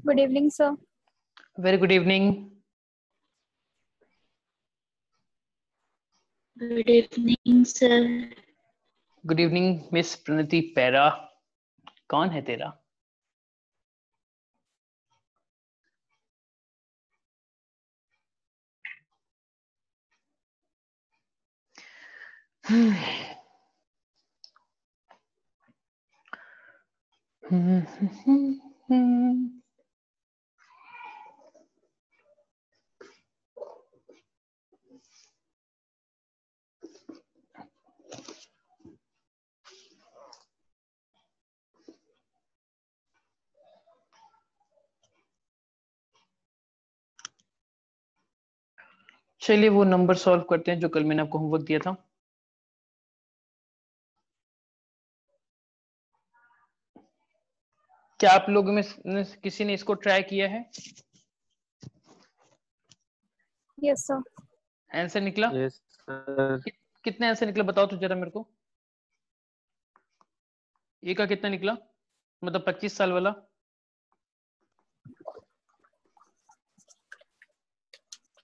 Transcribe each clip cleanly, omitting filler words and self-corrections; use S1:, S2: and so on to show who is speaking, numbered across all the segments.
S1: Good evening, sir.
S2: Very good evening.
S3: Good evening, sir.
S2: Good evening, Miss Pranati Pera. कौन है तेरा? चलिए वो नंबर सॉल्व करते हैं जो कल मैंने आपको होमवर्क दिया था। क्या आप लोगों में किसी ने इसको ट्राई किया है?
S1: Yes, sir.
S2: आंसर निकला?
S4: Yes sir.
S2: कितने आंसर निकला बताओ तो जरा मेरे को। ए का कितना निकला? मतलब 25 साल वाला।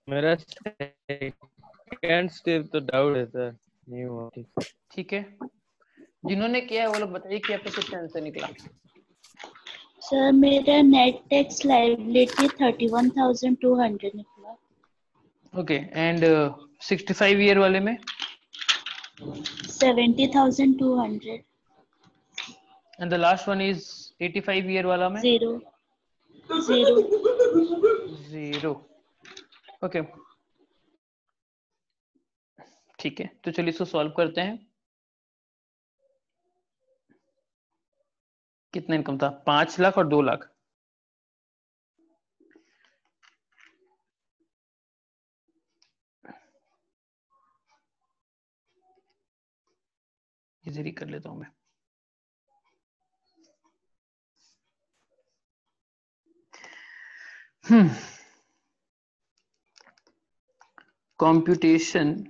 S4: मेरा सेकंड स्टेप तो डाउट है सर, नहीं हुआ।
S2: ठीक है, जिन्होंने किया है वो लोग बताइए कि आपका कितना आंसर निकला।
S3: सर मेरा नेट टैक्स लायबिलिटी 31,200 निकला।
S2: ओके, एंड 65 ईयर वाले में
S3: 70,200।
S2: And the last one is 85 year वाला में
S3: 0।
S2: जीरो। ओके ठीक है, तो चलिए इसको सॉल्व करते हैं। कितना इनकम था? 5 लाख और 2 लाख। इजीली कर लेता हूं मैं। computation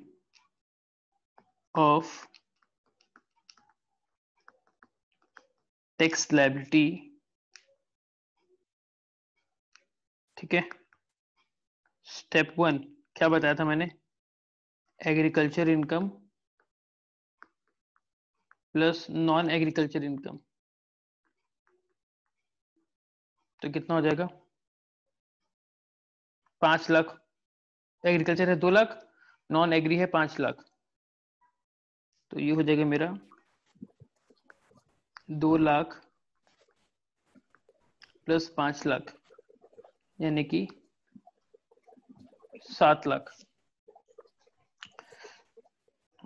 S2: of tax liability, ठीक है। स्टेप 1 क्या बताया था मैंने? Agriculture income plus non agriculture income, तो कितना हो जाएगा? 5 लाख। एग्रीकल्चर है 2 लाख, नॉन एग्री है 5 लाख, तो ये हो जाएगा मेरा 2 लाख प्लस 5 लाख यानी कि 7 लाख।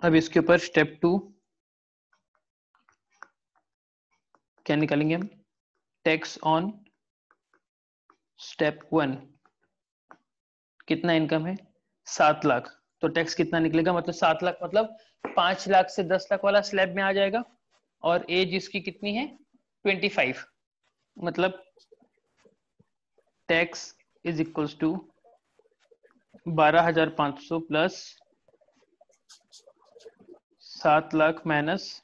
S2: अब इसके ऊपर स्टेप 2 क्या निकालेंगे हम? टैक्स ऑन स्टेप 1 कितना इनकम है? 7 लाख, तो टैक्स कितना निकलेगा? मतलब 7 लाख मतलब 5 लाख से 10 लाख वाला स्लैब में आ जाएगा, और एज इसकी कितनी है? 25। मतलब tax is equals to 12,500 plus 7 lakh minus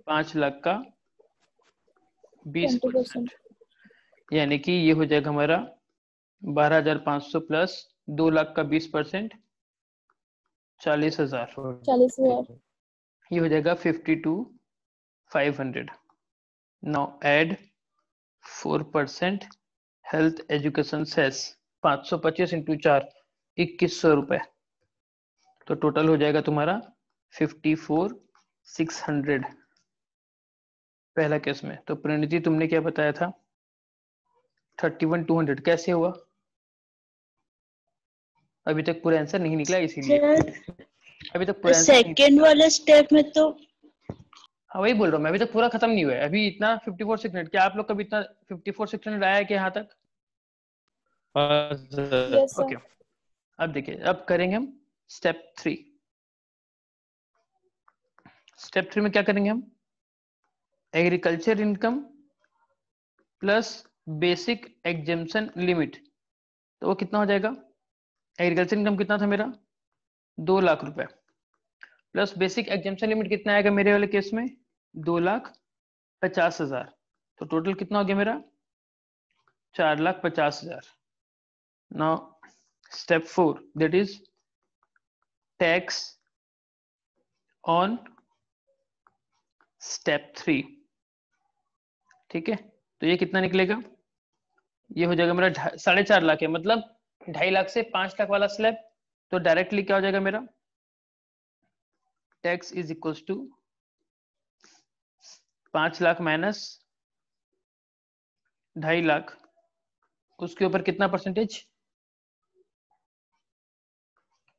S2: 5 lakh का 20%, यानी कि ये हो जाएगा हमारा 12,500 प्लस 2 लाख का 20%, 40,000।
S1: 40,000।
S2: ये हो जाएगा 52,500। Now add 4% health education cess 525 into 4 2100 रुपए, तो टोटल हो जाएगा तुम्हारा 54,600 पहला केस में। तो प्रणीति तुमने क्या बताया था? 31,200 कैसे हुआ? अभी तक पूरा आंसर नहीं निकला इसीलिए। अभी तक पूरा आंसर नहीं।
S3: सेकंड वाले स्टेप में तो
S2: हाँ वही बोल रहा हूँ मैं, अभी तक पूरा खत्म नहीं हुआ है। अभी इतना 54,600, क्या आप लोग का भी इतना 54,600 आया है कि यहाँ तक?
S1: Yes, sir.
S2: ओके, अब देखिए, अब करेंगे हम स्टेप 3। स्टेप 3 में क्या करेंगे हम? Agriculture income plus basic exemption limit, तो वो कितना हो जाएगा? एग्रीकल्चर इनकम कितना था मेरा? 2 लाख रुपए, प्लस बेसिक एग्जेम्पशन लिमिट कितना आएगा मेरे वाले केस में? 2,50,000, तो टोटल कितना हो गया मेरा? 4,50,000. Now step 4, that is tax on step 3. ठीक है, तो ये कितना निकलेगा? ये हो जाएगा मेरा 4.5 लाख है, मतलब 2.5 लाख से 5 लाख वाला स्लैब. तो डायरेक्टली क्या हो जाएगा मेरा? Tax is equals to 5 lakh minus 2.5 lakh, उसके ऊपर कितना परसेंटेज?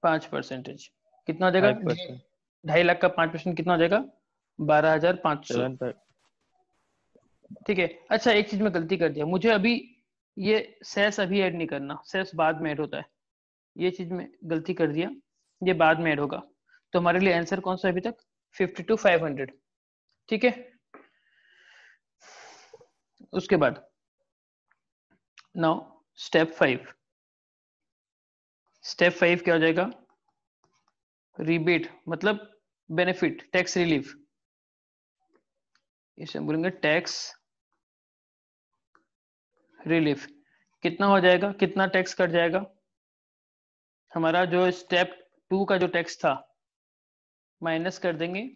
S2: 5%. कितना हो जाएगा?
S4: 5%.
S2: 2.5 लाख का 5% कितना हो जाएगा? 12,500.
S4: 7.
S2: ठीक है. अच्छा, एक चीज में गलती कर दिया, मुझे अभी ये सेस अभी ऐड नहीं करना, सेस बाद में ऐड होता है. ये चीज में गलती कर दिया, ये बाद में ऐड होगा. तो हमारे लिए आंसर कौन सा है अभी तक? 52,500. ठीक है. उसके बाद नाउ स्टेप 5. स्टेप 5 क्या हो जाएगा? रिबेट मतलब बेनिफिट, टैक्स रिलीफ. इसे हम बोलेंगे टैक्स रिलीफ. कितना हो जाएगा? कितना टैक्स कट जाएगा? हमारा जो स्टेप 2 का जो टैक्स था माइनस कर देंगे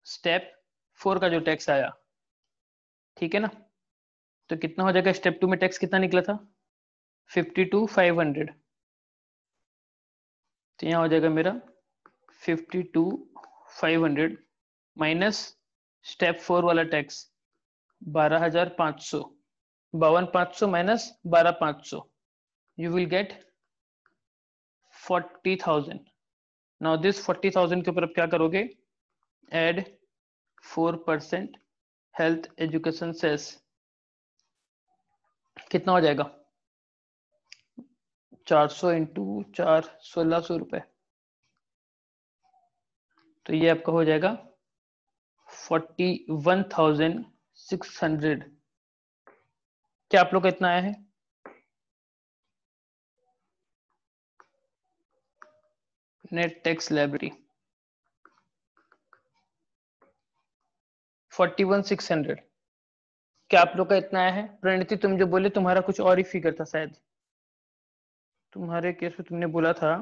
S2: स्टेप 4 का जो टैक्स आया. ठीक है ना? तो कितना हो जाएगा? स्टेप 2 में टैक्स कितना निकला था? 52,500. तो यहाँ हो जाएगा मेरा 52,500 माइनस स्टेप 4 वाला tax 12,500. 52,500 minus 12,500, you will get 40,000. now this 40,000 के ऊपर अब क्या करोगे? add 4% health education cess. कितना हो जाएगा? 400 इंटू 4, 1,600 रुपए. तो ये आपका हो जाएगा 41,600. क्या आप लोग का इतना आया है? Net tax library 41,600. क्या आप लोग का इतना आया है? प्रणीति तुम जो बोले तुम्हारा कुछ और ही फिगर था शायद. तुम्हारे केस में तुमने बोला था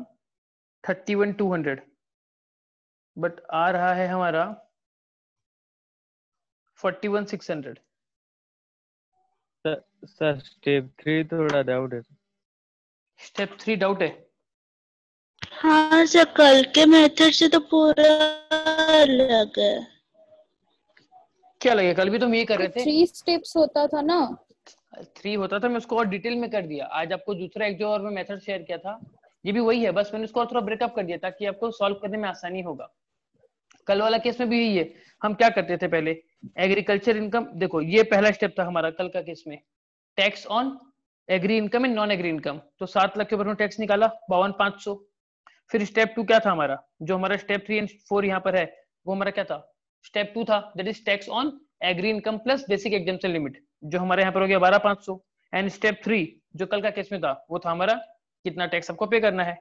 S2: 31,200, बट आ रहा है हमारा 41,600.
S4: सर स्टेप 3 थोड़ा डाउट है.
S2: स्टेप 3 डाउट है?
S3: हाँ सर, कल के मेथड से तो पूरा अलग है.
S2: क्या लगे? कल भी तुम ये कर रहे थे.
S1: 3 स्टेप्स होता था ना.
S2: 3 होता था, मैं उसको और डिटेल में कर दिया. आज आपको दूसरा एक जो और मैं मेथड शेयर किया था, ये भी वही है, बस मैंने उसको और थोड़ा ब्रेकअप कर दिया ताकि आपको सॉल्व करने में आसानी होगा. कल वाला केस में भी यही है. हम क्या करते थे पहले? एग्रीकल्चर इनकम, देखो ये पहला स्टेप था हमारा कल का केस में, tax on agri income and non agri income. तो 7 लाख के ऊपर टैक्स निकाला 52,500. फिर स्टेप 2 क्या था हमारा? जो हमारा स्टेप 3 एंड 4 यहाँ पर है, वो हमारा क्या था? स्टेप 2 था, that is tax on agri income plus basic exemption limit, जो हमारे यहाँ पर हो गया 12,500. एंड स्टेप 3 जो कल का केस में था, वो था हमारा कितना टैक्स आपको पे करना है.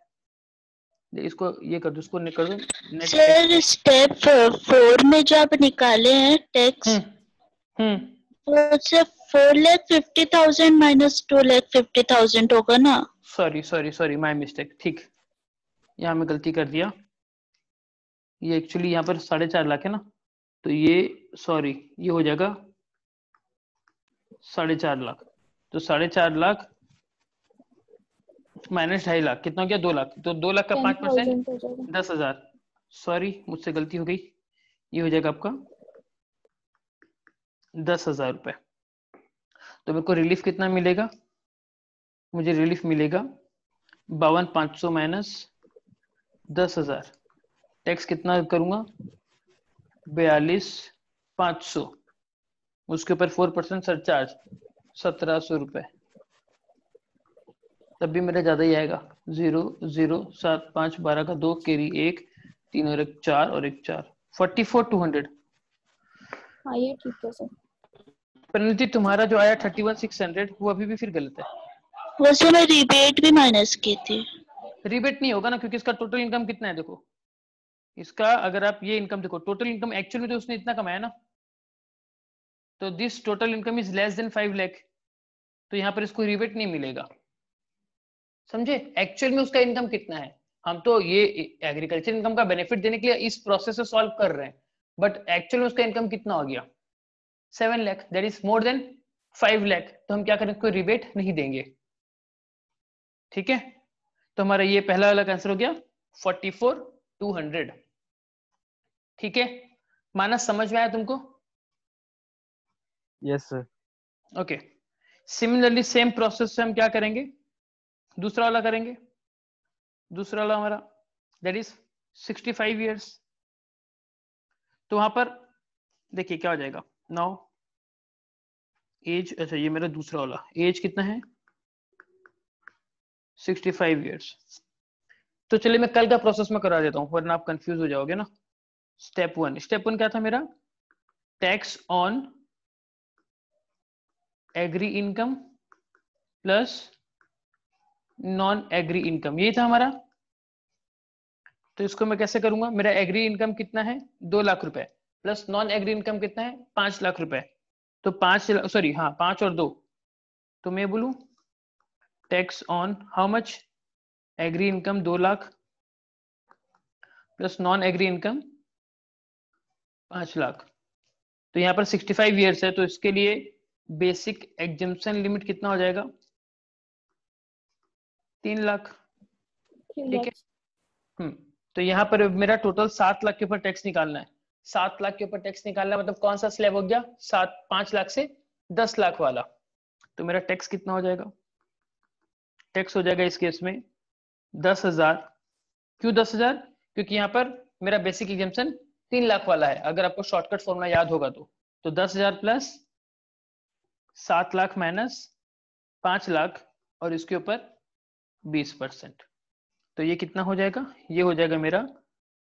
S2: इसको ये कर दो, इसको कर दो.
S3: सर स्टेप 4 में जो आप निकाले हैं टैक्स, वो सिर्फ 4,50,000 माइनस 2,50,000 होगा ना?
S2: Sorry my mistake. ठीक, यहाँ मैं गलती कर दिया. ये एक्चुअली यहाँ पर 4.5 लाख है ना, तो ये सॉरी ये हो जाएगा 4.5 लाख. तो 4.5 लाख माइनस 2.5 लाख कितना हो गया? 2 लाख. तो 2 लाख का 5% 10,000. सॉरी मुझसे गलती हो गई. ये हो जाएगा आपका 10,000 रुपए. तो मेरे को रिलीफ कितना मिलेगा? मुझे रिलीफ मिलेगा 52,500 माइनस 10,000. टैक्स कितना करूंगा? 42,500. उसके ऊपर 4% सरचार्ज 1,700 रुपए. तब भी मेरा ज्यादा ही आएगा. 0 0 7 5 12 का 2 कैरी 1 3 और 1 4 और 1 4 44,200.
S1: हाँ ये ठीक है सर.
S2: परिणति तुम्हारा जो आया 31,600 वो अभी भी फिर गलत है.
S3: वो से मैं रिबेट भी माइनस की थी.
S2: रिबेट नहीं होगा ना, क्योंकि इसका टोटल इनकम कितना है? देखो इसका, अगर आप ये इनकम देखो, टोटल इनकम एक्चुअली तो उसने इतना कमाया ना, तो this total income is less than 5 lakh. तो यहाँ पर इसको रिबेट नहीं मिलेगा, समझे। एक्चुअल में उसका इनकम कितना है, हम तो ये एग्रीकल्चर इनकम का बेनिफिट देने के लिए इस प्रोसेस से सॉल्व कर रहे हैं, बट एक्चुअल में उसका इनकम कितना हो गया 7 lakh, that is more than 5 lakh. तो हम क्या करेंगे, कोई रिबेट नहीं देंगे, ठीक है। तो हमारा ये पहला वाला आंसर हो गया 44,200, ठीक है। मानस समझ में आया तुमको?
S4: Yes sir.
S2: Okay, similarly same process से हम क्या करेंगे, दूसरा वाला करेंगे। दूसरा वाला हमारा दैट इज 65 ईयर्स। तो वहां पर देखिए क्या हो जाएगा, नाउ एज, अच्छा ये मेरा दूसरा वाला एज कितना है 65 ईयर्स। तो चलिए मैं कल का प्रोसेस में करा देता हूं, वरना आप कंफ्यूज हो जाओगे ना। स्टेप वन क्या था मेरा, tax on agri income plus non agri income, यही था हमारा। तो इसको मैं कैसे करूंगा, मेरा एग्री इनकम कितना है 2 लाख रुपए, प्लस नॉन एग्री इनकम कितना है 5 लाख रुपए। तो 5 और 2, तो मैं बोलूं tax on how much, agri income 2 lakh plus non agri income 5 lakh. तो यहाँ पर 65 ईयर्स है, तो इसके लिए बेसिक एग्जम्पशन लिमिट कितना हो जाएगा 3 लाख, ठीक है। तो यहाँ पर मेरा टोटल 7 लाख के ऊपर टैक्स निकालना है। 7 लाख के ऊपर टैक्स निकालना मतलब कौन सा स्लैब हो गया, 5 लाख से 10 लाख वाला। तो मेरा टैक्स कितना हो जाएगा, टैक्स हो जाएगा इस केस में 10,000। क्यों 10,000, क्योंकि यहाँ पर मेरा बेसिक एग्जम्पशन 3 लाख वाला है, अगर आपको शॉर्टकट फॉर्मूला याद होगा तो 10,000 प्लस 7 लाख माइनस 5 लाख और इसके ऊपर 20%। तो ये कितना हो जाएगा, ये हो जाएगा मेरा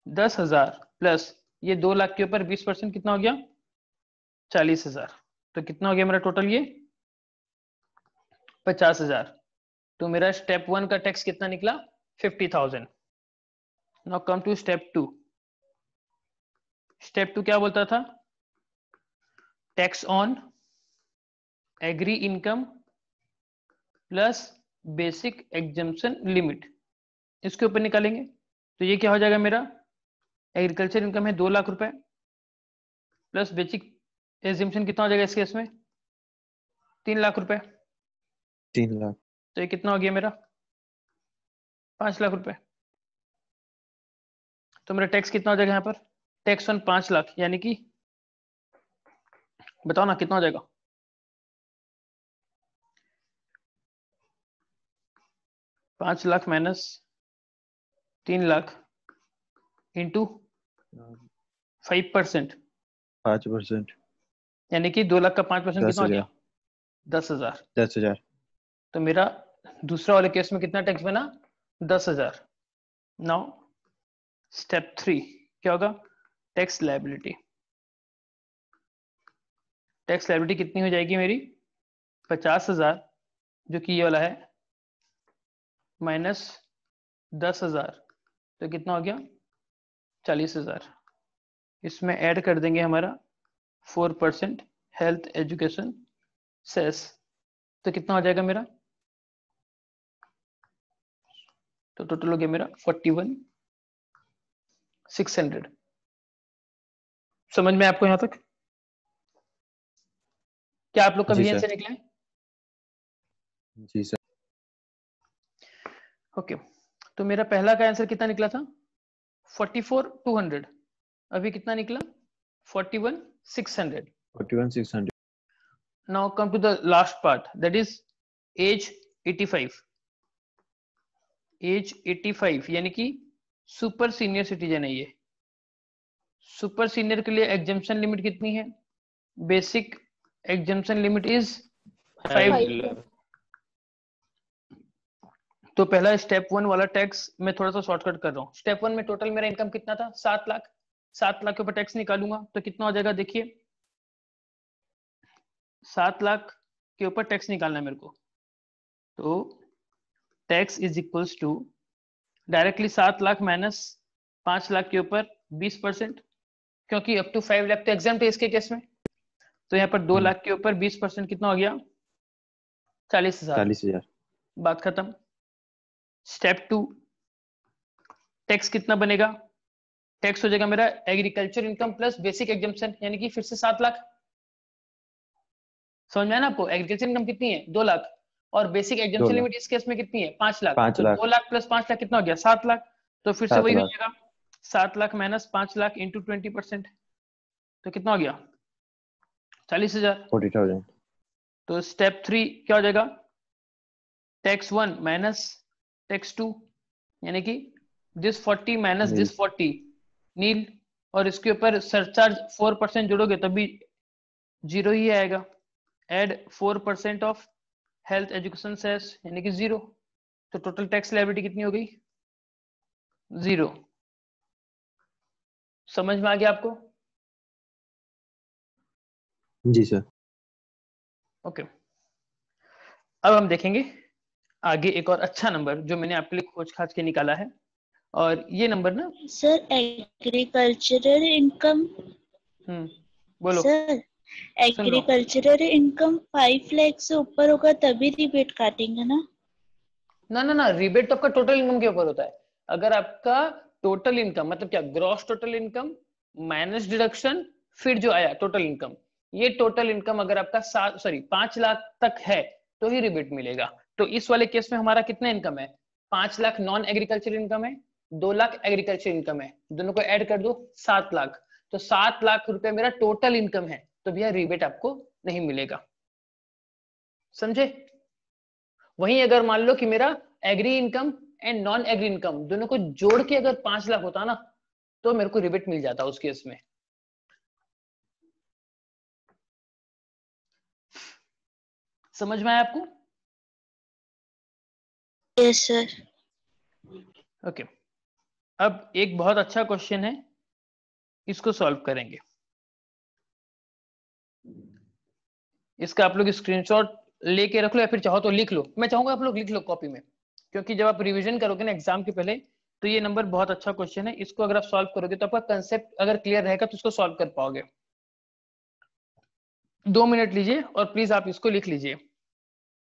S2: 10,000 प्लस ये 2 लाख के ऊपर 20% कितना हो गया 40,000। तो कितना हो गया मेरा टोटल ये 50,000। तो मेरा स्टेप 1 का टैक्स कितना निकला 50,000। Now come to step 2। Step 2 क्या बोलता था, tax on agri income plus basic exemption limit, इसके ऊपर निकालेंगे। तो ये क्या हो जाएगा मेरा, एग्रीकल्चर इनकम है 2 लाख रुपए प्लस बेसिक एग्जम्पशन कितना हो जाएगा इस केस में 3 लाख रुपए,
S5: 3 लाख।
S2: तो ये कितना हो गया मेरा 5 लाख रुपए। तो मेरा टैक्स कितना हो जाएगा यहाँ पर, टैक्स ऑन 5 लाख, यानी कि बताओ ना कितना हो जाएगा, 5 लाख माइनस 3 लाख इंटू 5%,
S5: 5%,
S2: यानी कि 2 लाख का 5% कितना हो गया 10,000।
S5: 10,000।
S2: तो मेरा दूसरा वाले केस में कितना टैक्स बना 10,000। नाउ स्टेप 3 क्या होगा, टैक्स लायबिलिटी। टैक्स लायबिलिटी कितनी हो जाएगी मेरी 50,000, जो कि ये वाला है, माइनस 10,000, तो कितना हो गया 40,000। इसमें ऐड कर देंगे हमारा 4% हेल्थ एजुकेशन सेस, तो कितना हो जाएगा मेरा, तो टोटल हो गया मेरा 41,600। समझ में आपको यहां तक, क्या आप लोग का
S5: जी
S2: VN
S5: सर।
S2: से निकले?
S5: जी सर।
S2: ओके, तो मेरा पहला का आंसर कितना निकला था 44,200, अभी कितना निकला 41,600।
S5: 41,600।
S2: Now come to the last part, that is age 85। As 85 यानी कि सुपर सीनियर सिटीजन है ये। सुपर सीनियर के लिए एग्जम्पशन लिमिट कितनी है, बेसिक एग्जम्पशन लिमिट इज 5
S1: 5
S2: तो पहला स्टेप 1 वाला टैक्स मैं थोड़ा सा शॉर्टकट कर रहा हूँ। स्टेप 1 में टोटल मेरा इनकम कितना था 7 लाख, 7 लाख के ऊपर टैक्स निकालूंगा तो कितना हो जाएगा, देखिए 7 लाख के ऊपर टैक्स निकालना है मेरे को, तो tax is equals to directly 7 lakh minus 5 lakh के ऊपर 20%, क्योंकि अप टू 5 लाख तो एग्जाम्प्ट है इसके केस में। तो यहाँ पर 2 लाख के ऊपर 20% कितना हो गया 40,000।
S5: 40,000।
S2: बात खत्म। स्टेप 2, टैक्स कितना बनेगा? टैक्स हो जाएगा मेरा agriculture income plus basic exemption, यानी कि फिर से 7 लाख। समझ में आया ना आपको? एग्रीकल्चर इनकम कितनी है? 2 लाख, और बेसिक
S5: 2
S2: एग्जम्पशन
S5: लाख।
S2: लिमिट इस केस में कितनी है? 5 लाख।
S5: 5
S2: तो
S5: लाख।
S2: 2 लाख प्लस 5 लाख कितना हो गया? 7 लाख। तो फिर से
S5: 7
S2: वही हो
S5: लाख।
S2: जाएगा, 7 लाख माइनस 5 लाख इंटू 20%, तो कितना हो गया? 40,000।
S5: 40,000।
S2: तो स्टेप 3 क्या हो जाएगा? टैक्स 1 माइनस टैक्स 2, यानी कि दिस 40 माइनस
S5: नील।
S2: दिस 40 नील, और इसके ऊपर सरचार्ज 4% जोड़ोगे तभी 0 ही आएगा। Add 4% of health education cess, यानी कि 0। तो टोटल टैक्स लायबिलिटी कितनी हो गई? 0। समझ में आ गया आपको?
S5: जी सर।
S2: ओके, अब हम देखेंगे आगे एक और अच्छा नंबर जो मैंने आपके लिए खोज खाज के निकाला है, और ये नंबर ना
S3: सर एग्रीकल्चरल इनकम,
S2: बोलो।
S3: सर
S2: सुन लो,
S3: एग्रीकल्चरल इनकम 5 लाख से ऊपर होगा तभी रिबेट काटेंगे ना?
S2: ना रिबेट तो आपका टोटल इनकम के ऊपर होता है। अगर आपका टोटल इनकम मतलब क्या, gross total income minus deduction फिर जो आया टोटल इनकम, ये टोटल इनकम अगर आपका 5 लाख तक है तो ही रिबेट मिलेगा। तो इस वाले केस में हमारा कितना इनकम है? 5 लाख नॉन एग्रीकल्चर इनकम है, 2 लाख एग्रीकल्चर इनकम है, दोनों को ऐड कर दो 7 लाख। तो 7 लाख रुपए मेरा टोटल इनकम है, तो भैया रिबेट आपको नहीं मिलेगा। समझे? वहीं अगर मान लो कि मेरा agri income and non agri income दोनों को जोड़ के अगर 5 लाख होता ना, तो मेरे को रिबेट मिल जाता उस केस में। समझ में आया आपको?
S3: Yes sir.
S2: ओके, अब एक बहुत अच्छा क्वेश्चन है, इसको सॉल्व करेंगे। इसका आप लोग स्क्रीनशॉट लेके रख लो या फिर चाहो तो लिख लो। मैं चाहूंगा आप लोग लिख लो कॉपी में, क्योंकि जब आप रिवीजन करोगे ना एग्जाम के पहले, तो ये नंबर बहुत अच्छा क्वेश्चन है। इसको अगर आप सॉल्व करोगे तो आपका कंसेप्ट अगर क्लियर रहेगा तो इसको सॉल्व कर पाओगे। 2 मिनट लीजिए और प्लीज आप इसको लिख लीजिए,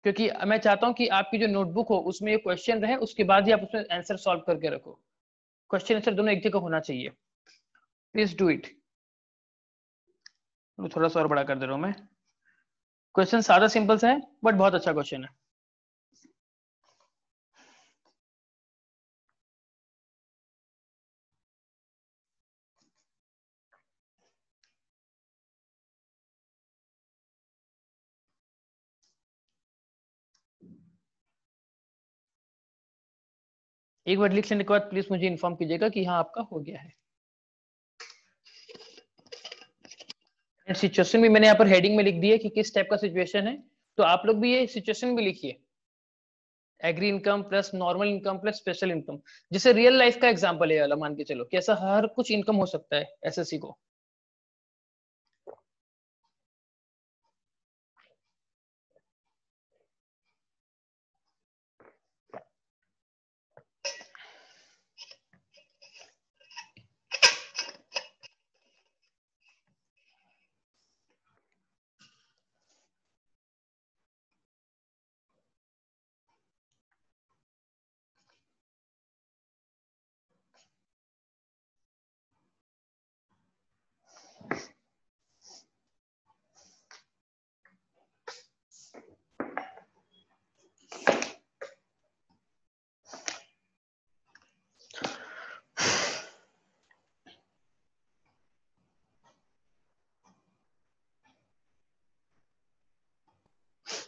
S2: क्योंकि मैं चाहता हूं कि आपकी जो नोटबुक हो उसमें ये क्वेश्चन रहे, उसके बाद ही आप उसमें आंसर सॉल्व करके रखो। क्वेश्चन आंसर दोनों एक जगह होना चाहिए। Please do it. थोड़ा सा और बड़ा कर दे रहा हूं मैं। क्वेश्चन सादा सिंपल सा है, बट बहुत अच्छा क्वेश्चन है। एक बार लिख लेने के बाद प्लीज मुझे इन्फॉर्म कीजिएगा कि हाँ आपका हो गया है। सिचुएशन भी मैंने यहाँ पर हेडिंग में लिख दी है कि किस टाइप का सिचुएशन है, तो आप लोग भी ये सिचुएशन भी लिखिए। Agri income plus normal income plus special income, जैसे रियल लाइफ का एग्जांपल है वाला मान के चलो कि ऐसा हर कुछ इनकम हो सकता है एसएससी को।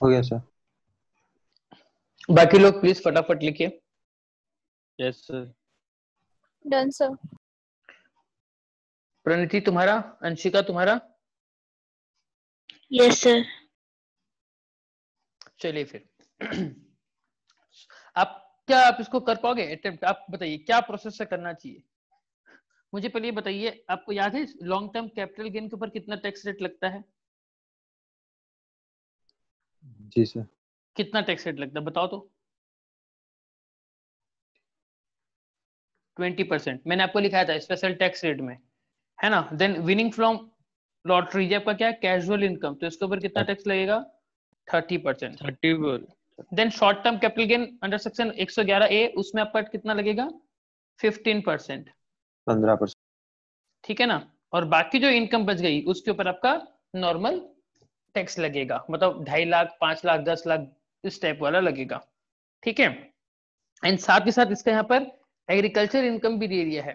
S5: हो गया सर।
S2: बाकी लोग प्लीज फटाफट लिखिए।
S4: Yes sir.
S1: Done sir.
S2: Pranati तुम्हारा, अंशिका तुम्हारा?
S3: Yes sir.
S2: चलिए फिर आप क्या आप इसको कर पाओगे अटेम्प्ट? आप बताइए क्या प्रोसेस से करना चाहिए। मुझे पहले ये बताइए, आपको याद है लॉन्ग टर्म कैपिटल गेन के ऊपर कितना टैक्स रेट लगता है?
S5: जी सर।
S2: कितना टैक्स रेट लगता है बताओ तो? 20%। मैंने आपको लिखाया था स्पेशल टैक्स रेट में, है ना। देन विनिंग फ्रॉम लॉटरी, ये आपका क्या है? कैजुअल इनकम, तो इसके ऊपर कितना टैक्स लगेगा? 30%।
S4: 30%।
S2: Then short term capital gain under section 111A, उसमें आपका कितना लगेगा? 15%।
S5: 15%।
S2: ठीक है ना। और बाकी जो इनकम बच गई उसके ऊपर आपका नॉर्मल टैक्स लगेगा, मतलब 2.5 लाख, 5 लाख, 10 लाख इस टाइप वाला लगेगा। ठीक है। एंड साथ ही साथ इसका यहाँ पर एग्रीकल्चर इनकम भी दे दिया है।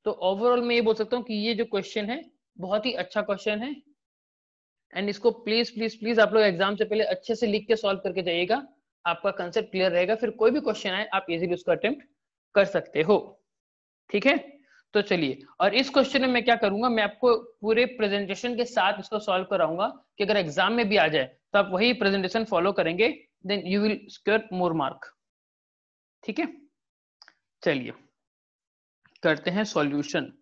S2: तो ओवरऑल मैं ये बोल सकता हूँ कि ये जो क्वेश्चन है बहुत ही अच्छा क्वेश्चन है। एंड इसको प्लीज प्लीज प्लीज आप लोग एग्जाम से पहले अच्छे से लिख के सॉल्व करके जाइएगा, आपका कंसेप्ट क्लियर रहेगा, फिर कोई भी क्वेश्चन आए आप इजीली उसको अटेम्प्ट कर सकते हो। ठीक है। तो चलिए, और इस क्वेश्चन में मैं क्या करूंगा, मैं आपको पूरे प्रेजेंटेशन के साथ इसको सॉल्व कराऊंगा कि अगर एग्जाम में भी आ जाए तो आप वही प्रेजेंटेशन फॉलो करेंगे, then you will score more mark. ठीक है। चलिए करते हैं सॉल्यूशन।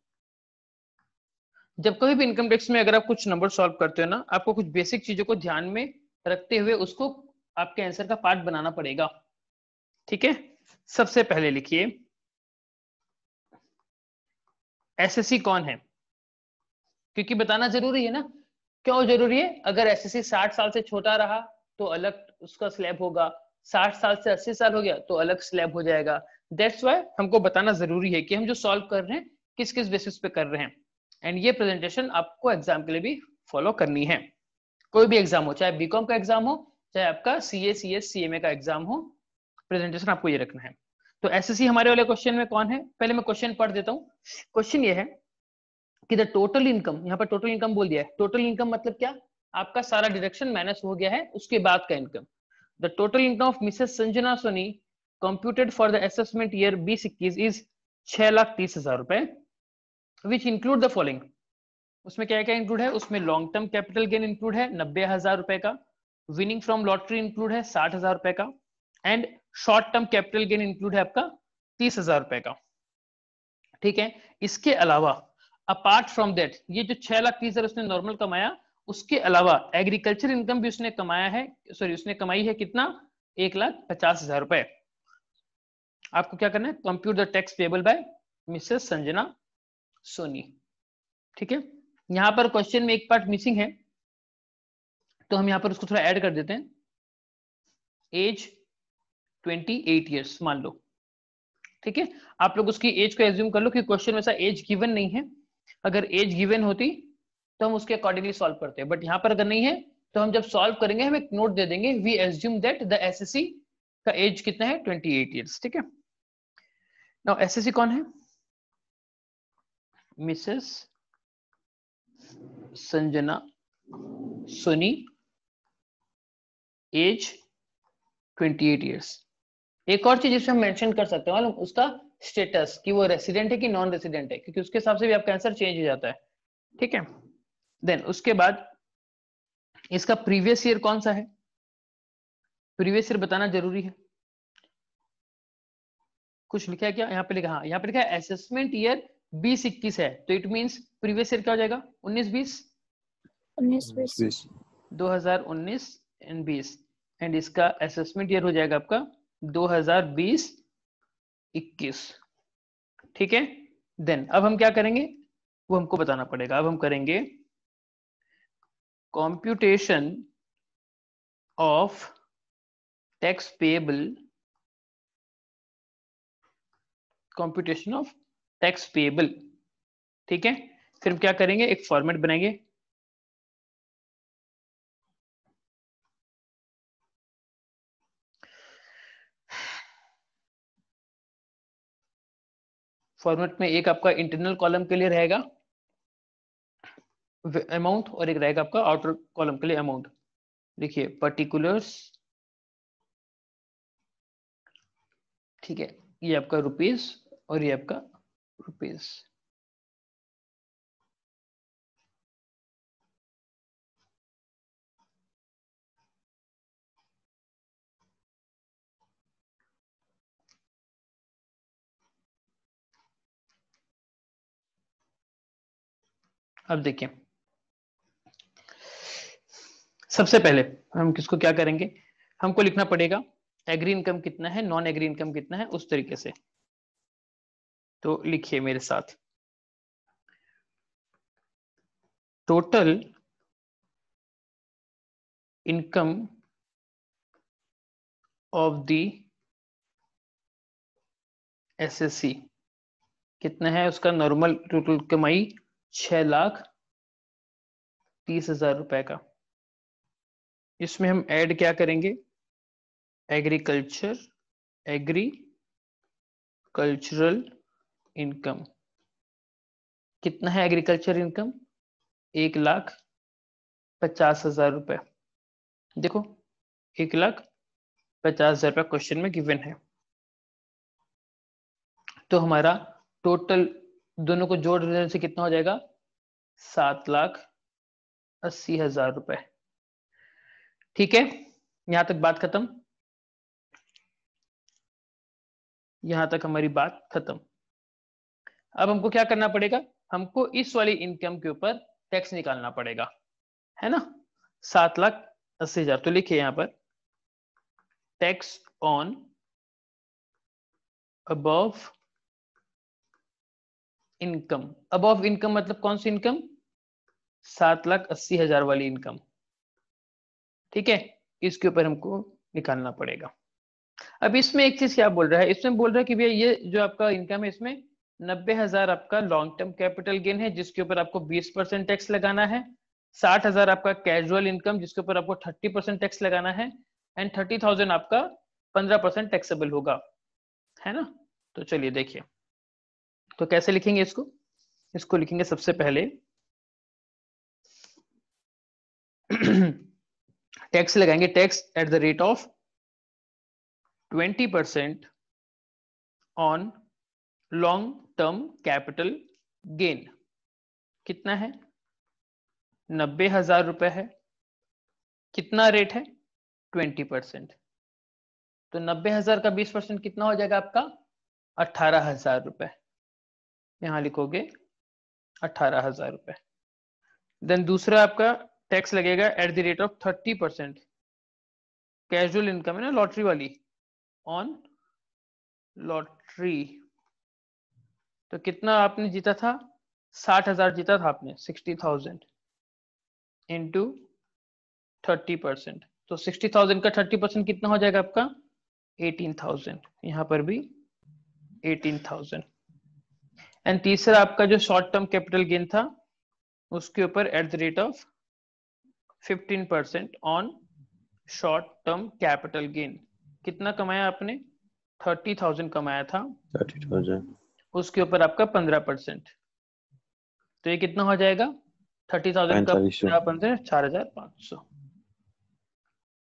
S2: जब कभी भी इनकम टैक्स में अगर आप कुछ नंबर सॉल्व करते हो ना, आपको कुछ बेसिक चीजों को ध्यान में रखते हुए उसको आपके आंसर का पार्ट बनाना पड़ेगा। ठीक है। सबसे पहले लिखिए एसएससी कौन है, क्योंकि बताना जरूरी है ना। क्यों जरूरी है? अगर एसएससी 60 साल से छोटा रहा तो अलग उसका स्लैब होगा, 60 साल से 80 साल हो गया तो अलग स्लैब हो जाएगा। दैट्स व्हाई हमको बताना जरूरी है कि हम जो सॉल्व कर रहे हैं किस किस बेसिस पे कर रहे हैं। एंड ये प्रेजेंटेशन आपको एग्जाम के लिए भी फॉलो करनी है। कोई भी एग्जाम हो, चाहे बीकॉम का एग्जाम हो, चाहे आपका सीए, सीएस, सीएमए का एग्जाम हो, प्रेजेंटेशन आपको ये रखना है। तो एसएससी हमारे वाले क्वेश्चन में कौन है, पहले मैं क्वेश्चन पढ़ देता हूँ। क्वेश्चन ये है कि द टोटल इनकम, यहाँ पर टोटल इनकम बोल दिया है। टोटल इनकम मतलब क्या? आपका सारा डिडक्शन माइनस हो गया है, उसके बाद का income. The total income of Mrs Sanjana Soni computed for the assessment year 2021 is 6,30,000 रुपए, विच इंक्लूड द फॉलोइंग। उसमें क्या क्या इंक्लूड है? उसमें long term capital gain include है 90,000 रुपए का, विनिंग फ्रॉम लॉटरी इंक्लूड है 60,000 रुपए का, and short term capital gain include है आपका 30,000 रुपए का। ठीक है। इसके अलावा अपार्ट फ्रॉम दैट, ये जो 6,30,000 उसने नॉर्मल कमाया, उसके अलावा एग्रीकल्चर इनकम भी उसने कमाया है, सॉरी उसने कमाई है कितना? 1,50,000 रुपए। आपको क्या करना है? Compute the tax payable by Mrs Sanjana Soni. ठीक है। यहां पर क्वेश्चन में एक पार्ट मिसिंग है, तो हम यहां पर उसको थोड़ा ऐड कर देते हैं। एज 28 ईयर्स मान लो। ठीक है। आप लोग उसकी एज को एज्यूम कर लो कि क्वेश्चन में ऐसा एज गिवन नहीं है। अगर एज गिवन होती तो हम उसके अकॉर्डिंगली सॉल्व करते हैं, बट यहां पर अगर नहीं है तो हम जब सॉल्व करेंगे हम एक नोट दे देंगे, we assume that the assessee का एज कितना है? 28 ईयर्स। ठीक है। नाउ एसएससी कौन है? Mrs Sanjana Soni, age 28 years. एक और चीज इसमें हम मेंशन कर सकते हैं मालूम, उसका स्टेटस, कि वो रेसिडेंट है कि नॉन रेसिडेंट है, क्योंकि उसके हिसाब से भी आपका आंसर चेंज हो जाता है। ठीक है। देन उसके बाद इसका प्रीवियस ईयर कौन सा है, प्रीवियस ईयर बताना जरूरी है। कुछ लिखा है क्या यहाँ पे? लिखा, हाँ यहाँ पे लिखा है असेसमेंट ईयर 2021 है, तो इट मींस प्रीवियस ईयर क्या हो जाएगा? 19-20,
S1: 19-20
S2: 2019 एंड 20, एंड इसका असेसमेंट ईयर हो जाएगा आपका 2020-21। ठीक है। देन अब हम क्या करेंगे वो हमको बताना पड़ेगा। अब हम करेंगे computation of tax payable, computation of tax payable. ठीक है। फिर हम क्या करेंगे, एक फॉर्मेट बनाएंगे। फॉर्मेट में एक आपका इंटरनल कॉलम के लिए रहेगा अमाउंट, और एक रहेगा आपका आउटर कॉलम के लिए अमाउंट। देखिए पर्टिकुलर्स, ठीक है, ये आपका रुपीस और ये आपका रुपीस। अब देखिए सबसे पहले हम किसको क्या करेंगे, हमको लिखना पड़ेगा एग्री इनकम कितना है, नॉन एग्री इनकम कितना है, उस तरीके से। तो लिखिए मेरे साथ, total income of the assessee कितना है उसका नॉर्मल टोटल कमाई 6,30,000 रुपए का। इसमें हम ऐड क्या करेंगे, एग्रीकल्चरल इनकम। कितना है एग्रीकल्चर इनकम, 1,50,000 रुपए। देखो 1,50,000 रुपए क्वेश्चन में गिवन है। तो हमारा टोटल दोनों को जोड़ देने से कितना हो जाएगा, 7,80,000 रुपए। ठीक है, यहां तक बात खत्म, यहां तक हमारी बात खत्म। अब हमको क्या करना पड़ेगा, हमको इस वाली इनकम के ऊपर टैक्स निकालना पड़ेगा, है ना, 7,80,000। तो लिखिए यहां पर tax on above income. Above income मतलब कौन सी इनकम, 7,80,000 वाली इनकम। ठीक है, इसके ऊपर हमको निकालना पड़ेगा। अब इसमें एक चीज क्या बोल रहा है, इसमें बोल रहा है कि भैया ये जो आपका इनकम है इसमें 90,000 आपका लॉन्ग टर्म कैपिटल गेन है जिसके ऊपर आपको 20% टैक्स लगाना है, 60,000 आपका कैजुअल इनकम जिसके ऊपर आपको 30% टैक्स लगाना है, एंड 30,000 आपका 15% टैक्सेबल होगा, है ना। तो चलिए देखिए, तो कैसे लिखेंगे इसको, इसको लिखेंगे सबसे पहले टैक्स लगाएंगे, tax at the rate of 20% on long term capital gain. कितना है, 90,000 रुपए है। कितना रेट है, 20%। तो 90,000 का 20% कितना हो जाएगा आपका, 18,000 रुपए। यहां लिखोगे 18,000 रुपए। देन दूसरा आपका टैक्स लगेगा eight the rate of 30%, casual income है ना, लॉटरी वाली, ऑन लॉटरी। तो कितना आपने जीता था, 60,000 जीता था आपने, 60,000 इंटू 30%। तो 60,000 का 30% कितना हो जाएगा आपका, 18,000। यहां पर भी 18,000। एंड तीसरा आपका जो शॉर्ट टर्म कैपिटल गेन था उसके ऊपर eight the rate of 15% on short term capital gain. कितना कमाया आपने, 30,000 कमाया था,
S5: 30,000।
S2: उसके ऊपर आपका 15%। तो ये कितना हो जाएगा, 30,000 का 15, 4,500,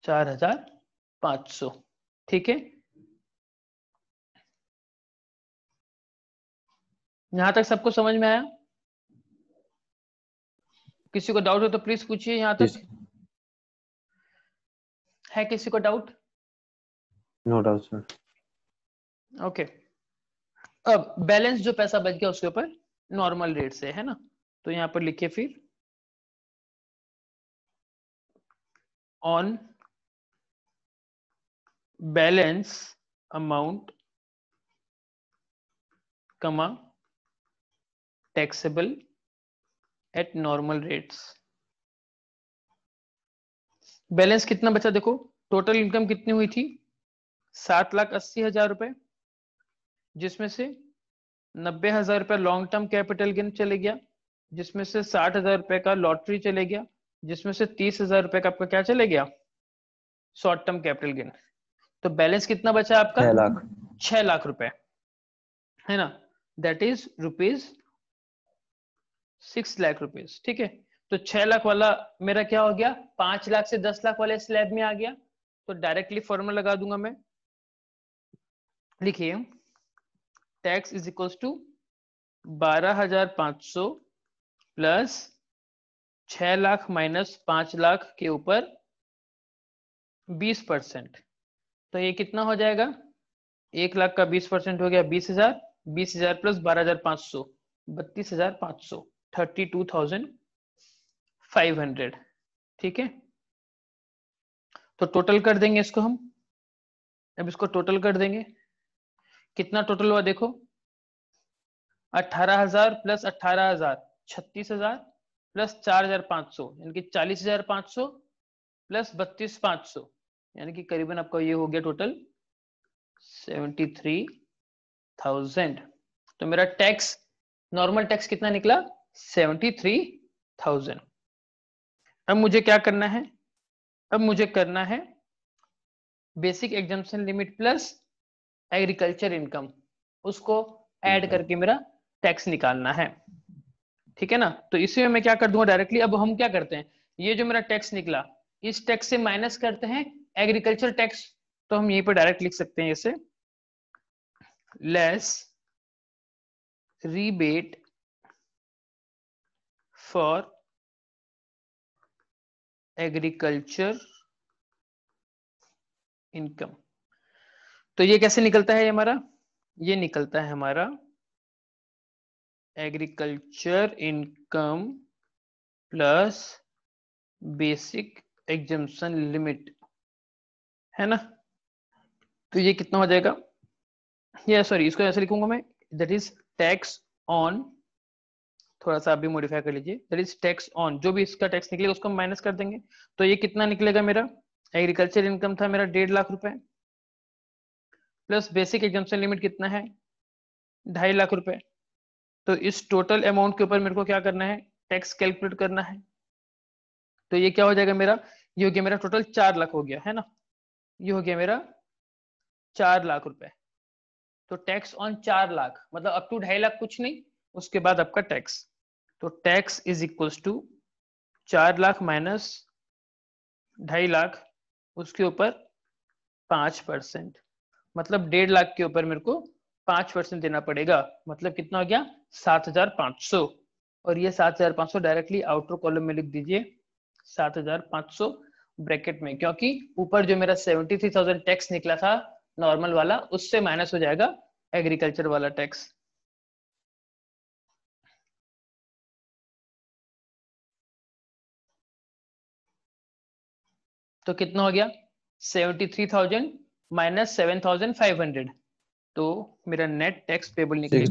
S2: 4,500। ठीक है, यहां तक सबको समझ में आया, किसी को डाउट हो तो प्लीज पूछिए। यहां तक है किसी को doubt?
S5: No doubt sir.
S2: Okay, अब बैलेंस जो पैसा बच गया उसके ऊपर नॉर्मल रेट से, है ना। तो यहां पर लिखिए फिर ऑन बैलेंस अमाउंट कमा taxable at normal rates. Balance कितना बचा, देखो टोटल इनकम कितनी हुई थी, 7,80,000 रुपए, जिसमें से 90,000 रुपए लॉन्ग टर्म कैपिटल गेन चले गया, जिसमें से 60,000 रुपए का लॉटरी चले गया, जिसमें से 30,000 रुपए का आपका क्या चले गया, शॉर्ट टर्म कैपिटल गेन। तो बैलेंस कितना बचा आपका,
S5: 6 लाख।
S2: 6 लाख रुपए, है ना, दैट इज ₹6 लाख रुपीज। ठीक है, तो 6 लाख वाला मेरा क्या हो गया, 5 लाख से 10 लाख वाले स्लैब में आ गया। तो डायरेक्टली फॉर्मूला लगा दूंगा मैं, लिखिए tax is equals to 12,500 plus 6 lakh minus 5 lakh के ऊपर 20%। तो ये कितना हो जाएगा, 1 लाख का 20% हो गया 20,000, 20,000 प्लस 12,500, 32,500, 32,500। ठीक है, तो टोटल कर देंगे इसको हम, अब इसको टोटल कर देंगे, कितना टोटल हुआ देखो, 18,000 प्लस 18,000 36,000 प्लस 4,500 यानी कि 40,500 प्लस 32,500 यानी कि करीबन आपका ये हो गया टोटल 73,000। तो मेरा टैक्स, नॉर्मल टैक्स कितना निकला? 73,000। अब मुझे क्या करना है? अब मुझे करना है basic exemption limit plus agriculture income, उसको ऐड करके मेरा टैक्स निकालना है। ठीक है ना? तो इसी में मैं क्या कर दूंगा डायरेक्टली। अब हम क्या करते हैं, ये जो मेरा टैक्स निकला, इस टैक्स से माइनस करते हैं एग्रीकल्चर टैक्स। तो हम यहीं पर डायरेक्ट लिख सकते हैं इसे, less rebate for agriculture income। तो ये कैसे निकलता है हमारा? ये निकलता है हमारा agriculture income plus basic exemption limit, है ना? तो ये कितना हो जाएगा? ये सॉरी, इसको ऐसे लिखूंगा मैं, दैट इज टैक्स ऑन, थोड़ा सा आप भी मॉडिफाई कर लीजिए, दैट इज टैक्स ऑन, जो भी इसका टैक्स निकलेगा उसको हम माइनस कर देंगे। तो ये कितना निकलेगा मेरा? एग्रीकल्चर इनकम था मेरा 1.5 लाख रुपए, प्लस बेसिक एग्जम्पशन लिमिट कितना है? 2.5 लाख रुपए। तो इस टोटल अमाउंट के ऊपर मेरे को क्या करना है? टैक्स कैलकुलेट करना है। तो ये क्या हो जाएगा मेरा? ये हो गया मेरा टोटल 4 लाख हो गया, है ना? ये हो गया मेरा 4 लाख रुपए। तो टैक्स ऑन 4 लाख, मतलब अप टू 2.5 लाख कुछ नहीं, उसके बाद आपका टैक्स। तो tax is equals to 4 lakh minus 2.5 lakh, उसके ऊपर 5%, मतलब 1.5 लाख के ऊपर मेरे को 5% देना पड़ेगा। मतलब कितना हो गया? 7,500। और ये 7,500 डायरेक्टली आउटर कॉलम में लिख दीजिए, 7,500 ब्रैकेट में, क्योंकि ऊपर जो मेरा 73,000 टैक्स निकला था नॉर्मल वाला, उससे माइनस हो जाएगा एग्रीकल्चर वाला टैक्स। तो कितना हो गया? 73,000 माइनस 7,500। तो मेरा नेट टैक्स पेबल निकलेगा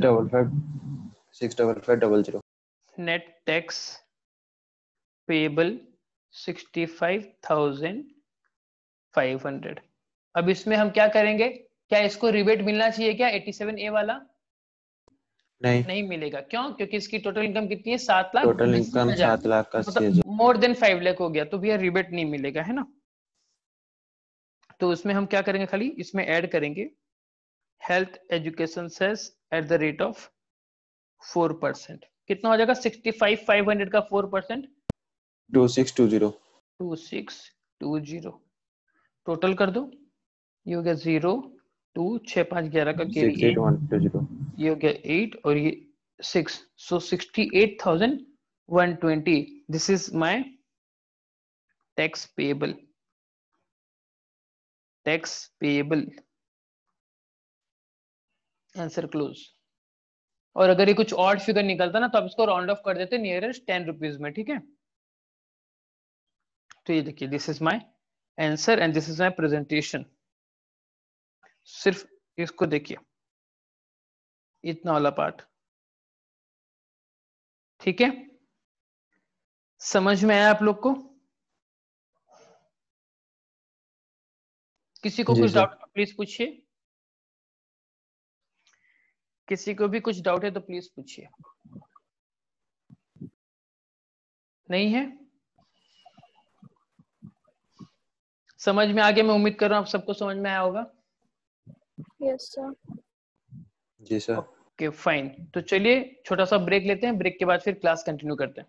S5: 65500।
S2: Net tax payable 65,500। अब इसमें हम क्या करेंगे? क्या इसको रिबेट मिलना चाहिए क्या 87A वाला? नहीं मिलेगा। क्यों? क्योंकि इसकी टोटल इनकम कितनी है? 7 लाख
S5: टोटल इनकम 7 लाख का,
S2: मतलब मोर देन 5 लाख हो गया, तो भैया रिबेट नहीं मिलेगा, है ना? तो उसमें हम क्या करेंगे? खाली इसमें ऐड करेंगे health education cess at the rate of 4%। कितना हो जाएगा? 65,500 का 4%,
S5: 2620।
S2: 2620। टोटल कर दो, ये हो गया 0 2 6 5 11 का कैरी
S5: 68120।
S2: ये हो गया 8 और ये 6, सो 68,120। This is my tax payable, tax payable. Answer close. और अगर ये कुछ ऑड फिगर निकलता ना, तो आप इसको राउंड ऑफ कर देते नियरेस्ट 10 रुपीज में, ठीक है? तो ये देखिए, this is my answer and this is my presentation. सिर्फ इसको देखिए, इतना वाला पार्ट, ठीक है? समझ में आया आप लोग को? किसी को कुछ डाउट प्लीज पूछिए, किसी को भी कुछ डाउट है तो प्लीज पूछिए। नहीं है? समझ में आ गया? मैं उम्मीद कर रहा हूँ आप सबको समझ में आया होगा।
S1: Yes sir.
S5: जी सर।
S2: ओके फाइन, तो चलिए छोटा सा ब्रेक लेते हैं, ब्रेक के बाद फिर क्लास कंटिन्यू करते हैं।